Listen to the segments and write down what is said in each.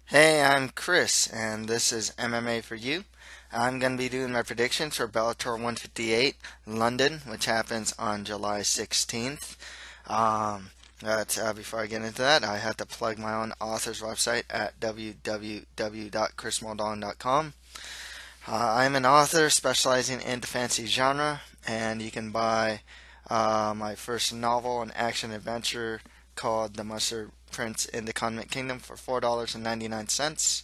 Hey, I'm Chris, and this is MMA for You. I'm going to be doing my predictions for Bellator 158 London, which happens on July 16th. Before I get into that, I have to plug my own author's website at www.chrismoldon.com. I'm an author specializing in the fantasy genre, and you can buy my first novel, an action adventure called The Mustard Prince in the Condiment Kingdom for $4.99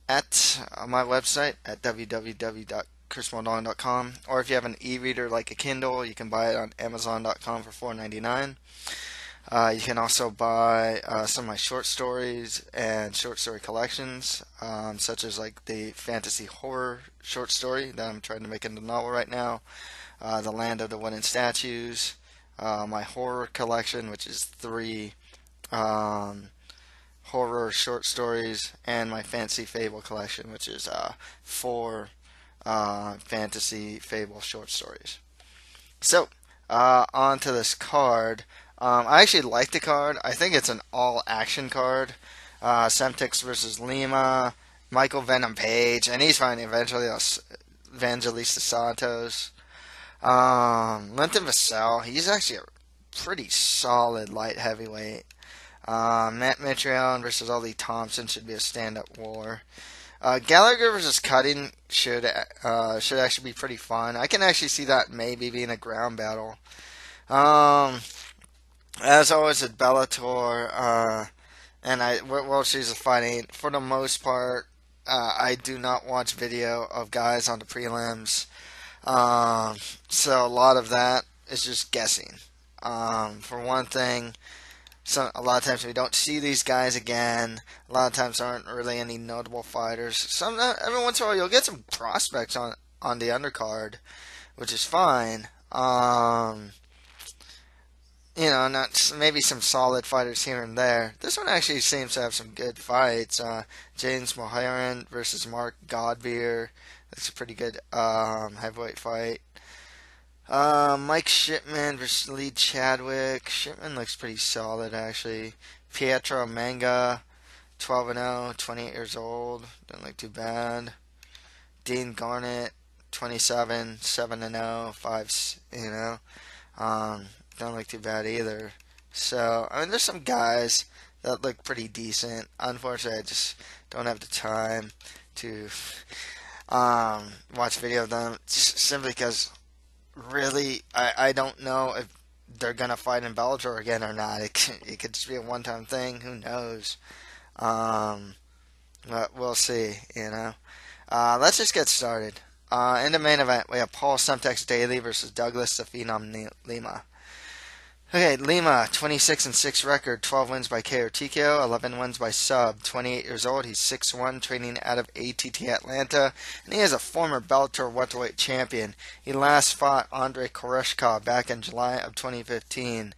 at my website at www.chrismoldon.com. Or if you have an e-reader like a Kindle, you can buy it on amazon.com for $4.99. You can also buy some of my short stories and short story collections, such as like the fantasy horror short story that I'm trying to make into a novel right now, The Land of the Wooden Statues, my horror collection, which is three horror short stories, and my fantasy fable collection, which is four fantasy fable short stories. So, on to this card. I actually like the card. I think it's an all-action card. Semtex versus Lima, Michael Venom Page, and he's fighting Evangelista Santos. Linton Vassell, he's actually a pretty solid light heavyweight. Matt Mitrione versus Thompson should be a stand-up war. Gallagher versus Cutting should actually be pretty fun. I can actually see that maybe being a ground battle. As always at Bellator, World Series of Fighting, for the most part, I do not watch video of guys on the prelims. So a lot of that is just guessing. For one thing, a lot of times we don't see these guys again. A lot of times there aren't really any notable fighters. Every once in a while you'll get some prospects on the undercard, which is fine. Not maybe some solid fighters here and there. This one actually seems to have some good fights. James Mulheron versus Mark Godbeer. That's a pretty good heavyweight fight. Mike Shipman versus Lee Chadwick. Shipman looks pretty solid, actually. Pietro Menga, 12-0, 28 years old. Doesn't look too bad. Dean Garnett, 27, 7-0, 5, don't look too bad either. So, there's some guys that look pretty decent. Unfortunately, I just don't have the time to watch video of them, just simply because really, I don't know if they're gonna fight in Bellator again or not. It could just be a one-time thing. Who knows? But we'll see. Let's just get started. In the main event, we have Paul Semtex Daley versus Douglas the Phenom Lima. Okay, Lima, 26-6 record, 12 wins by KO TKO, 11 wins by sub, 28 years old, he's 6'1", training out of ATT Atlanta, and he is a former Bellator welterweight champion. He last fought Andrei Koreshkov back in July of 2015.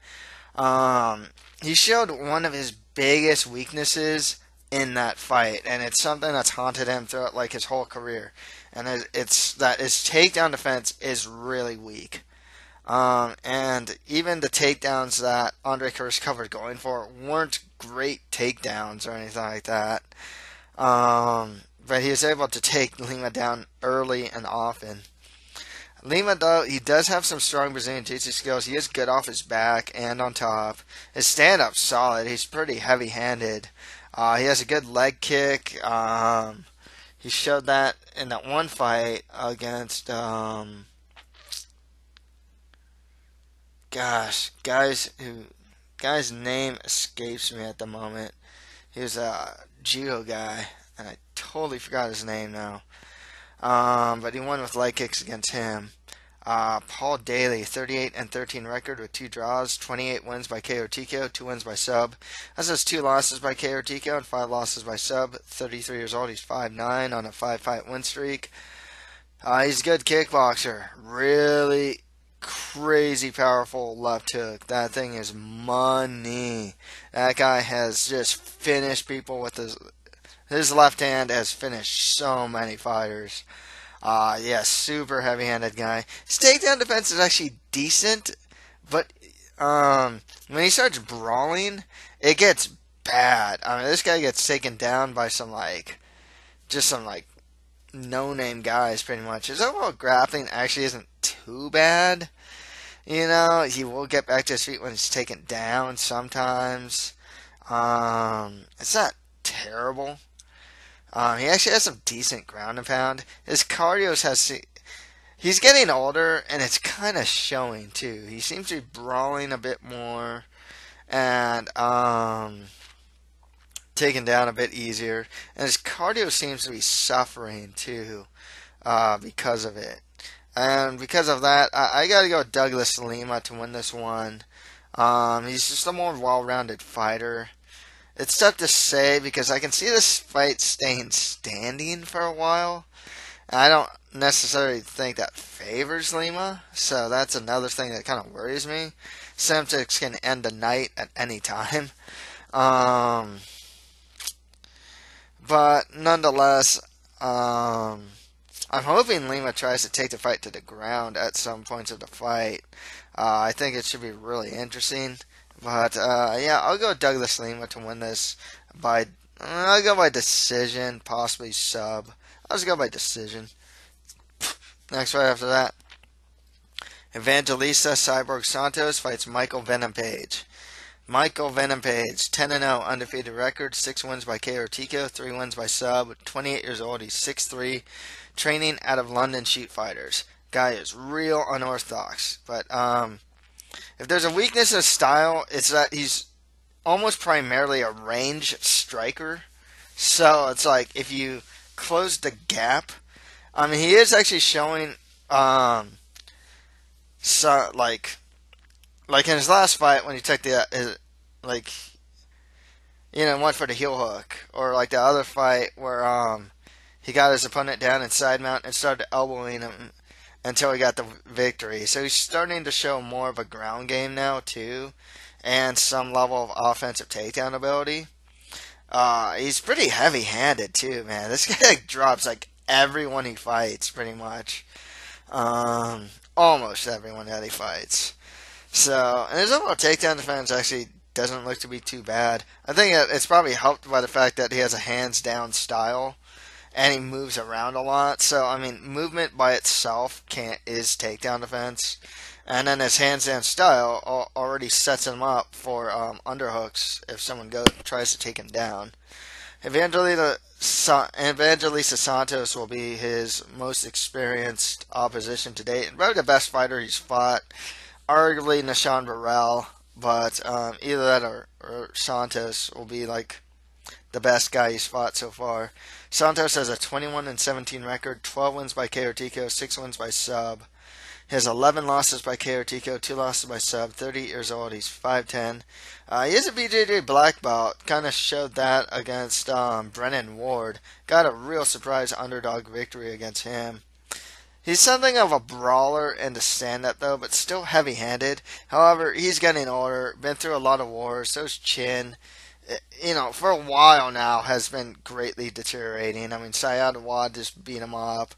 He showed one of his biggest weaknesses in that fight, and it's something that's haunted him throughout his whole career, and it's that his takedown defense is really weak. And even the takedowns that Andrei Koreshkov was going for weren't great takedowns or anything like that. But he was able to take Lima down early and often. Lima, though, he does have some strong Brazilian jiu-jitsu skills. He is good off his back and on top. His stand-up's solid. He's pretty heavy-handed. He has a good leg kick. He showed that in that one fight against... guy's name escapes me at the moment. He was a judo guy, and I totally forgot his name now. But he won with leg kicks against him. Paul Daley, 38-13 record with 2 draws, 28 wins by KO TKO, 2 wins by sub. That's his 2 losses by KO TKO and 5 losses by sub. 33 years old, he's 5'9" on a 5-fight win streak. He's a good kickboxer. Really crazy powerful left hook. That thing is money. That guy has just finished people with his left hand has finished so many fighters. Super heavy-handed guy. His takedown defense is actually decent, but when he starts brawling, it gets bad. I mean, this guy gets taken down by some no-name guys, pretty much. His overall grappling actually isn't too bad. He will get back to his feet when he's taken down sometimes. It's not terrible. He actually has some decent ground and pound. His he's getting older, and it's kind of showing too. He seems to be brawling a bit more, and taken down a bit easier. And his cardio seems to be suffering too, because of it. And because of that, I got to go with Douglas Lima to win this one. He's just a more well-rounded fighter. It's tough to say because I can see this fight staying standing for a while. I don't necessarily think that favors Lima, so that's another thing that kind of worries me. Santos can end the night at any time. But nonetheless, I'm hoping Lima tries to take the fight to the ground at some points of the fight. I think it should be really interesting. But, yeah, I'll go with Douglas Lima to win this I'll go by decision, possibly sub. I'll just go by decision. Next fight after that, Evangelista Cyborg Santos fights Michael Venom Page. Michael Venom Page, 10-0, undefeated record, 6 wins by KO or TKO, 3 wins by sub, 28 years old, he's 6'3", training out of London Shoot Fighters. Guy is real unorthodox, but, if there's a weakness in his style, it's that he's almost primarily a range striker. So it's like if you close the gap, I mean, he is actually showing, like in his last fight when he took went for the heel hook, or like the other fight where he got his opponent down and side mount and started elbowing him until he got the victory. So he's starting to show more of a ground game now, too, and some level of offensive takedown ability. He's pretty heavy-handed, too, man. This guy drops, everyone he fights, pretty much. Almost everyone that he fights. So, and his overall takedown defense actually doesn't look to be too bad. I think it's probably helped by the fact that he has a hands-down style, and he moves around a lot. So, I mean, movement by itself is takedown defense. And then his hands-down style already sets him up for underhooks if someone tries to take him down. Evangelista Santos will be his most experienced opposition to date, and probably the best fighter he's fought. Arguably Nashawn Burrell, but either that or Santos will be the best guy he's fought so far. Santos has a 21-17 record, 12 wins by KO or TKO, 6 wins by sub. He has 11 losses by KO or TKO, 2 losses by sub, 38 years old, he's 5'10". He is a BJJ black belt, kind of showed that against Brennan Ward. Got a real surprise underdog victory against him. He's something of a brawler in the stand-up, though, but still heavy-handed. However, he's getting older, been through a lot of wars, so's Chin. For a while now, has been greatly deteriorating. I mean, Syed Awad just beat him up.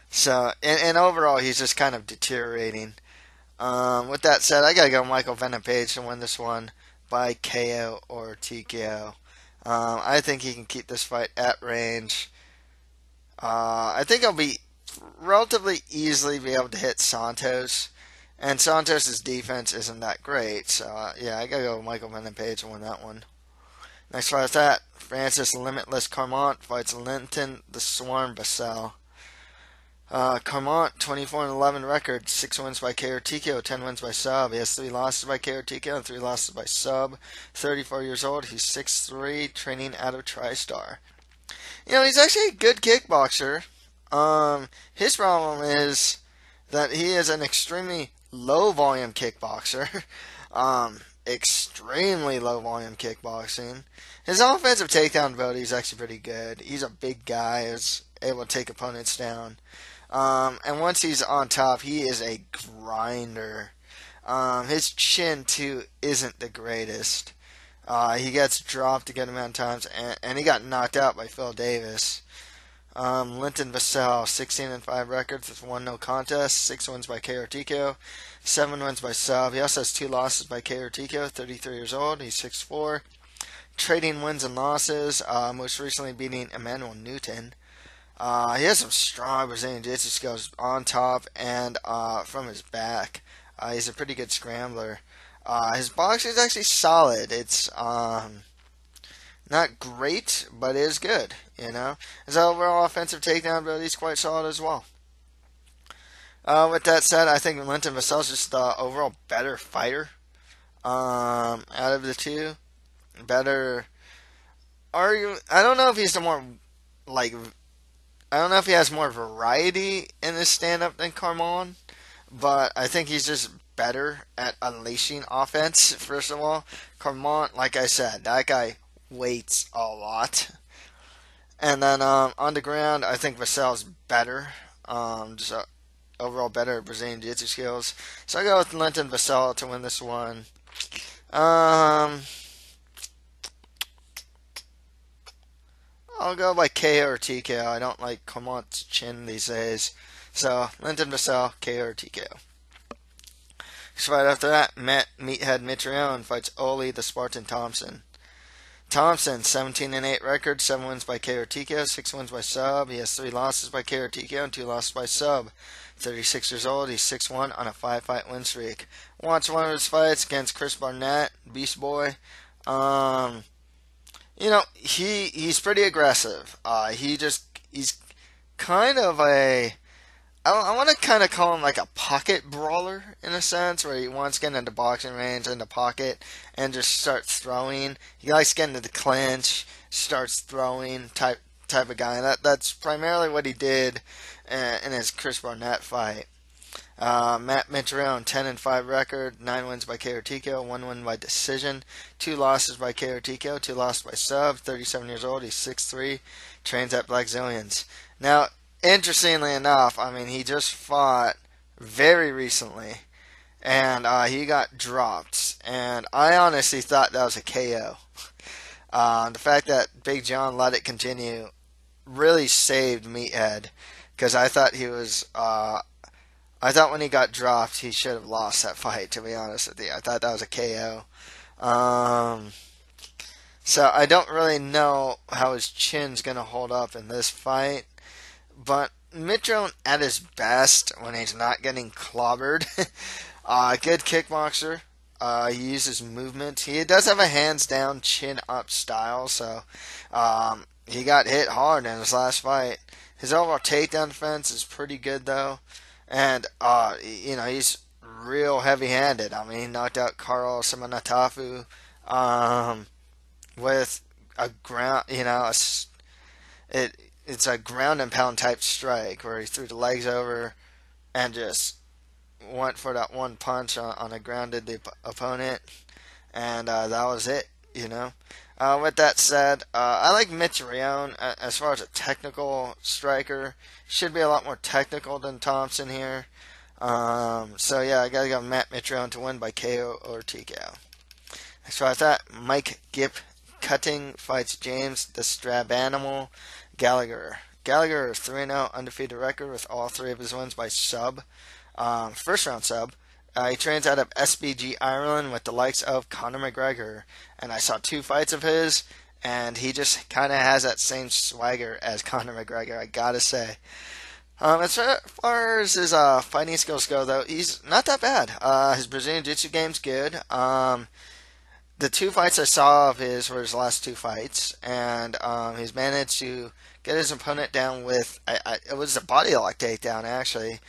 So, and overall, he's just kind of deteriorating. With that said, I gotta go Michael Venom Page to win this one by KO or TKO. I think he can keep this fight at range. I think he'll be relatively easily be able to hit Santos. And Santos' defense isn't that great. So, yeah, I gotta go with Michael Venom Page to win that one. Next fight is that. Francis Limitless Carmont fights Linton the Swarm Vassell. Carmont, 24-11 record, 6 wins by KO or TKO, 10 wins by sub. He has 3 losses by KO or TKO and 3 losses by sub. 34 years old, he's 6'3", training out of TriStar. He's actually a good kickboxer. His problem is that he is an extremely low-volume kickboxer. Extremely low-volume kickboxing. His offensive takedown ability is actually pretty good. He's a big guy, is able to take opponents down. And once he's on top, he is a grinder. His chin, too, isn't the greatest. He gets dropped a good amount of times, and he got knocked out by Phil Davis. Linton Vassell, 16-5 records with 1 no contest, 6 wins by KO or TKO, 7 wins by sub. He also has 2 losses by KO or TKO, 33 years old, he's 6'4". Trading wins and losses, most recently beating Emmanuel Newton. He has some strong Brazilian Jiu-Jitsu skills on top and from his back. He's a pretty good scrambler. His boxing is actually solid. It's not great, but it is good, you know. His overall offensive takedown ability is quite solid as well. With that said, I think Linton Vassell is just the overall better fighter out of the two. Better. I don't know if he's the more, like, I don't know if he has more variety in his stand-up than Carmont, but I think he's just better at unleashing offense, first of all. Carmont, like I said, that guy waits a lot. And then on the ground, I think Vassell's better. Just overall better at Brazilian Jiu-Jitsu skills. So I go with Linton Vassell to win this one. I'll go by KO or TKO. I don't like Carmont's chin these days. So, Linton Vassell, KO or TKO. Next fight after that, Meathead Mitrione fights Oli the Spartan Thompson. Thompson, 17-8 record, 7 wins by KO or TKO, 6 wins by sub. He has 3 losses by KO or TKO and 2 losses by sub. 36 years old, he's 6-1 on a 5-fight win streak. Watch one of his fights against Chris Barnett, Beast Boy. You know, he's pretty aggressive. He's kind of a, I want to kind of call him like a pocket brawler in a sense, where he wants to get into boxing range, in the pocket, and just start throwing. He likes getting into the clinch, starts throwing type of guy. That's primarily what he did in his Chris Barnett fight. Mitrione, 10-5 record, 9 wins by KO or TKO, 1 win by decision, 2 losses by KO or TKO, 2 losses by sub. 37 years old, he's 6'3", trains at Black Zillions. Now, interestingly enough, I mean, he just fought very recently, and he got dropped, and I honestly thought that was a KO. The fact that Big John let it continue really saved Meathead, because I thought he was, I thought when he got dropped, he should have lost that fight, to be honest with you. I thought that was a KO. So I don't really know how his chin's going to hold up in this fight. But Mitrione at his best when he's not getting clobbered. Good kickboxer. He uses movement. He does have a hands-down, chin-up style. So he got hit hard in his last fight. His overall takedown defense is pretty good, though. And, you know, he's real heavy-handed. I mean, he knocked out Carl Simanatafu with a ground, you know, it's a ground and pound type strike where he threw the legs over and just went for that one punch on a grounded the opponent. And that was it, you know. With that said, I like Mitrione as far as a technical striker. Should be a lot more technical than Thompson here. So yeah, I gotta go Mitrione to win by KO or TKO. Next fight that, Mike Gipp Cutting fights James the Strab Animal Gallagher. Gallagher 3-0 undefeated record with all 3 of his wins by sub. First round sub. He trains out of SBG Ireland with the likes of Conor McGregor. And I saw 2 fights of his, and he just kind of has that same swagger as Conor McGregor, I gotta say. As far as his fighting skills go, though, he's not that bad. His Brazilian Jiu-Jitsu game's good. The 2 fights I saw of his were his last 2 fights, and he's managed to get his opponent down with, it was a body lock takedown, actually.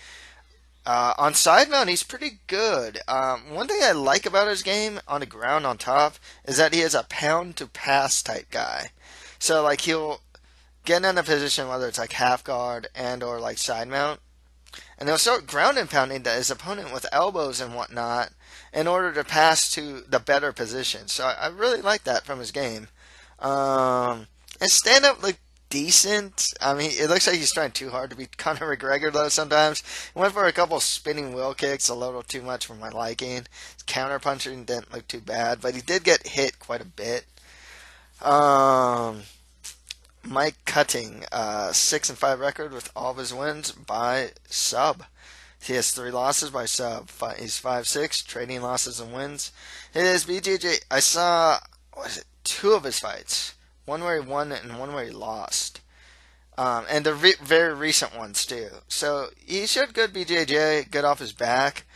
On side mount, he's pretty good. One thing I like about his game on the ground on top is that he is a pound to pass type guy. So like he'll get in a position whether it's like half guard and or like side mount, and he'll start ground and pounding his opponent with elbows and whatnot in order to pass to the better position. So I really like that from his game. And stand up like decent. I mean, it looks like he's trying too hard to be Conor McGregor, though, sometimes. He went for a couple spinning wheel kicks, a little too much for my liking. His counter punching didn't look too bad, but he did get hit quite a bit. Mike Cutting, 6-5 record with all of his wins by sub. He has 3 losses by sub. He's 5'6", trading losses and wins. His BJJ, I saw, 2 of his fights. One where he won and one where he lost. And the very recent ones, too. So, he showed good BJJ, good off his back.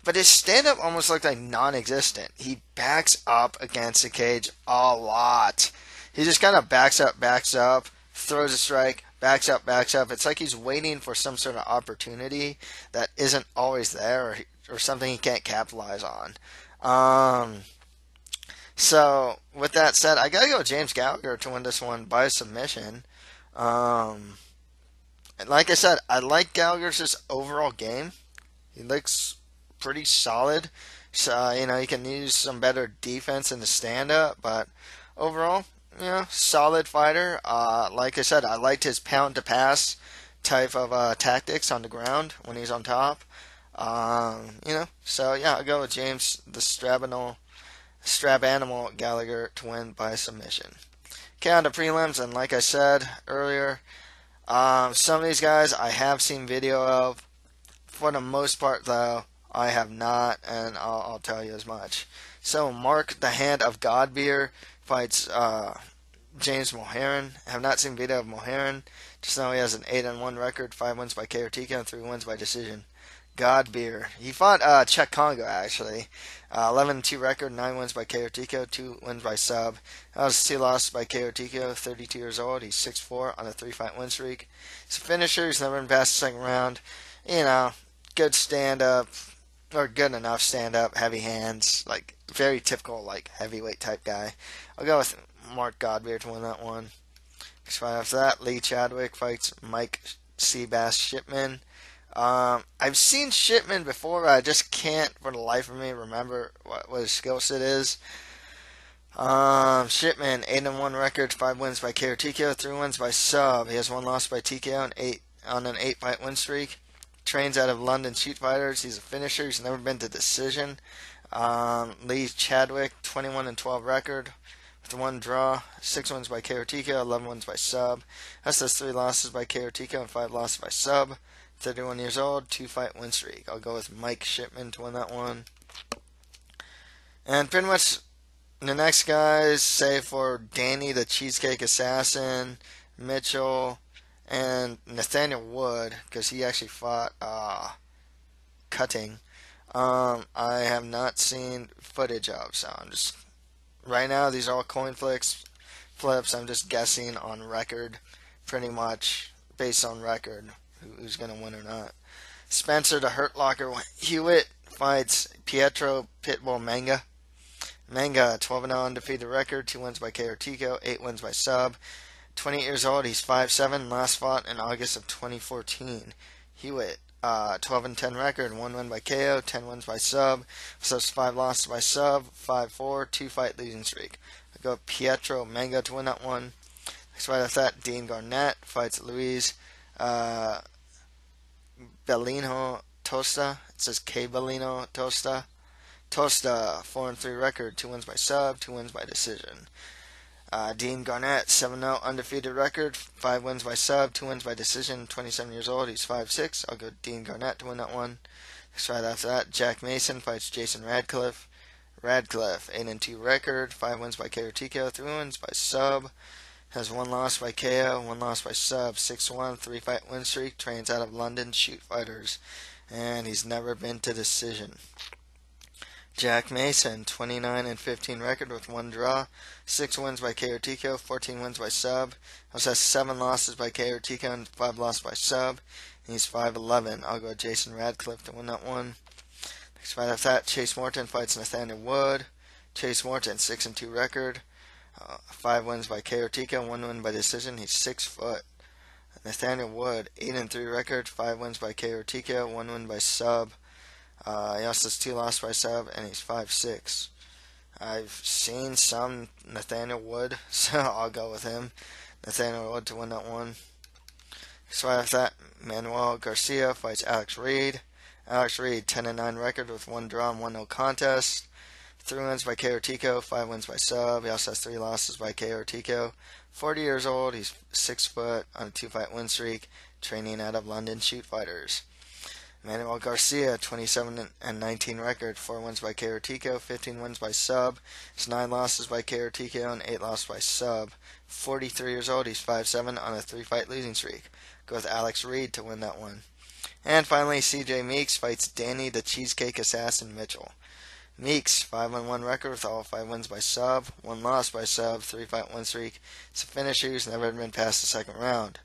But his stand-up almost looked like non-existent. He backs up against the cage a lot. He just kind of backs up, throws a strike, backs up. It's like he's waiting for some sort of opportunity that isn't always there, or something he can't capitalize on. So, with that said, I gotta go with James Gallagher to win this one by submission. And like I said, I like Gallagher's just overall game. He looks pretty solid. So, he can use some better defense in the stand-up, but overall, solid fighter. Like I said, I liked his pound-to-pass type of tactics on the ground when he's on top. So yeah, I'll go with James, the strap animal Gallagher to win by submission. Okay, on to prelims, and like I said earlier, some of these guys I have seen video of. For the most part, though, I have not, and I'll tell you as much. So, Mark the Hand of Godbeer fights James Mulheron. I have not seen video of Mulheron. Just know he has an 8-1 record, 5 wins by KO TKO, and 3 wins by decision. Godbeer. He fought Czech Congo, actually. 11-2 record, 9 wins by KO TKO, 2 wins by sub. That was 2 losses by KO TKO, 32 years old. He's 6'4" on a 3-fight win streak. He's a finisher. He's never been past the second round. Good stand-up, or good enough stand-up, heavy hands, like very typical like heavyweight type guy. I'll go with Mark Godbeer to win that one. Next fight after that, Lee Chadwick fights Mike Seabass Shipman. I've seen Shipman before, but I just can't for the life of me remember what his skill set is. Shipman, 8-1 record, 5 wins by KO TKO, 3 wins by sub. He has 1 loss by TKO on an 8-fight win streak. Trains out of London Shoot Fighters. He's a finisher. He's never been to decision. Lee Chadwick, 21-12 record with 1 draw, 6 wins by KO TKO, 11 wins by sub. That's 3 losses by KO TKO and 5 losses by sub. 31 years old, 2-fight win streak. I'll go with Mike Shipman to win that one. And pretty much the next guys, save for Danny the Cheesecake Assassin, Mitchell, and Nathaniel Wood, because he actually fought Cutting. I have not seen footage of, so I'm just right now these are all coin flips. I'm just guessing on record, pretty much based on record, who's gonna win or not. Spencer the Hurt Locker Hewitt fights Pietro Pitbull Menga. Menga, 12-0 undefeated record, 2 wins by KO TKO, 8 wins by sub. 28 years old, he's 5'7", last fought in August of 2014. Hewitt, 12-10 record, 1 win by KO, 10 wins by sub, so 5 losses by sub, 5-4, 2-fight losing streak. I go Pietro Menga to win that one. Next fight after that, Dean Garnett fights Luiz Bellino Tosta. It says K Bellino Tosta. Tosta, 4-3 record, 2 wins by sub, 2 wins by decision. Dean Garnett, 7-0 undefeated record, 5 wins by sub, 2 wins by decision, 27 years old, he's 5'6". I'll go Dean Garnett to win that one. Next fight after that, Jack Mason fights Jason Radcliffe. Radcliffe, 8-2 record, 5 wins by KO TKO, 3 wins by sub. Has 1 loss by KO, 1 loss by sub, 6-1, 3-fight win streak, trains out of London Shoot Fighters, and he's never been to decision. Jack Mason, 29-15 record with 1 draw, 6 wins by KO TKO, 14 wins by sub. Also has 7 losses by KO TKO and 5 losses by sub. And he's 5'11". I'll go Jason Radcliffe to win that one. Next fight after that, Chase Morton fights Nathaniel Wood. Chase Morton, 6-2 record, 5 wins by KO TKO, 1 win by decision. He's 6 foot. Nathaniel Wood, 8-3 record, 5 wins by KO TKO, 1 win by sub. He also has 2 losses by sub, and he's 5'6". I've seen some Nathaniel Wood, so I'll go with him. Nathaniel Wood to win that one. So after that, Manuel Garcia fights Alex Reid. Alex Reid, 10-9 record with 1 draw and 1 no contest. 3 wins by KO or TKO, 5 wins by sub. He also has 3 losses by KO or TKO. 40 years old. He's 6 foot on a 2-fight win streak, training out of London Shoot Fighters. Manuel Garcia, 27-19 record, 4 wins by KO or TKO, 15 wins by sub. It's 9 losses by KO or TKO and 8 losses by sub. 43 years old. He's 5'7" on a 3-fight losing streak. Go with Reid to win that one. And finally, CJ Meeks fights Danny the Cheesecake Assassin Mitchell. Meeks, 5-1 record with all 5 wins by sub, 1 loss by sub, 3-fight win streak. It's a finisher who's never been past the second round.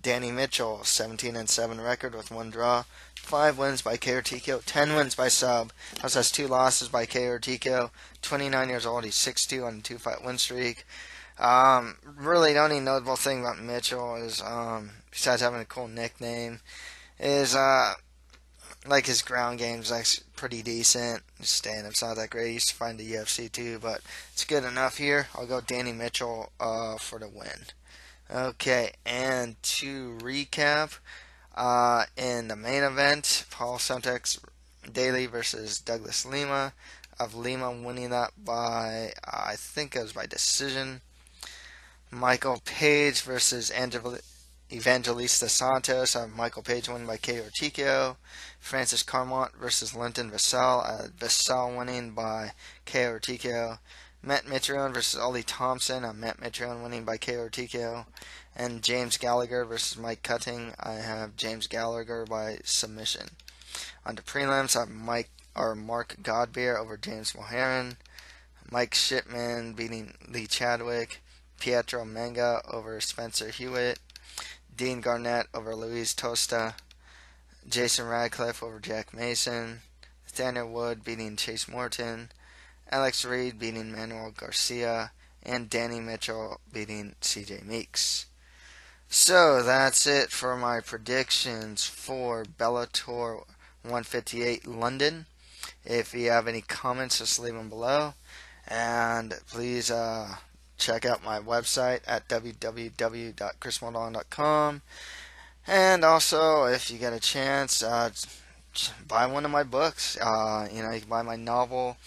Danny Mitchell, 17-7 record with 1 draw, 5 wins by KO or TKO, 10 wins by sub. Also has 2 losses by KO or TKO. 29 years old. He's 6'2" on a 2-fight win streak. Really, the only notable thing about Mitchell is, besides having a cool nickname, is like his ground game's actually pretty decent. His stand-up's not that great. He used to find the UFC too, but it's good enough here. I'll go Danny Mitchell for the win. Okay, and to recap, in the main event, Paul Santos Daley versus Douglas Lima. Of Lima winning that by, I think it was by decision. Michael Page versus Evangelista Santos. Michael Page winning by KO or TKO. Francis Carmont versus Linton Vassell. Vassell winning by KO or TKO. Mitrione versus Thompson. Mitrione winning by KO or TKO. And James Gallagher versus Mike Cutting. I have James Gallagher by submission. On the prelims, I have Mark Godbeer over James Mulheron. Mike Shipman beating Lee Chadwick. Pietro Menga over Spencer Hewitt. Dean Garnett over Luiz Tosta. Jason Radcliffe over Jack Mason. Nathaniel Wood beating Chase Morton. Reid beating Manuel Garcia. And Danny Mitchell beating CJ Meeks. So that's it for my predictions for Bellator 158 London. If you have any comments, just leave them below. And please check out my website at www.chrismulheron.com. And also, if you get a chance, buy one of my books. You can buy my novel,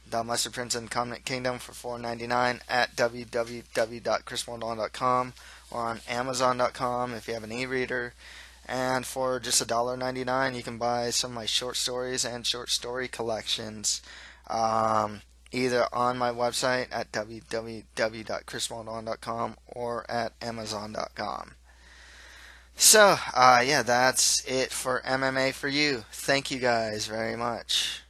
The Mustard Prince and Carmont Kingdom, for $4.99 at www.chrismulheron.com or on Amazon.com if you have an e-reader. And for just $1.99, you can buy some of my short stories and short story collections, either on my website at www.chrismulheron.com or at Amazon.com. So, yeah, that's it for MMA for you. Thank you guys very much.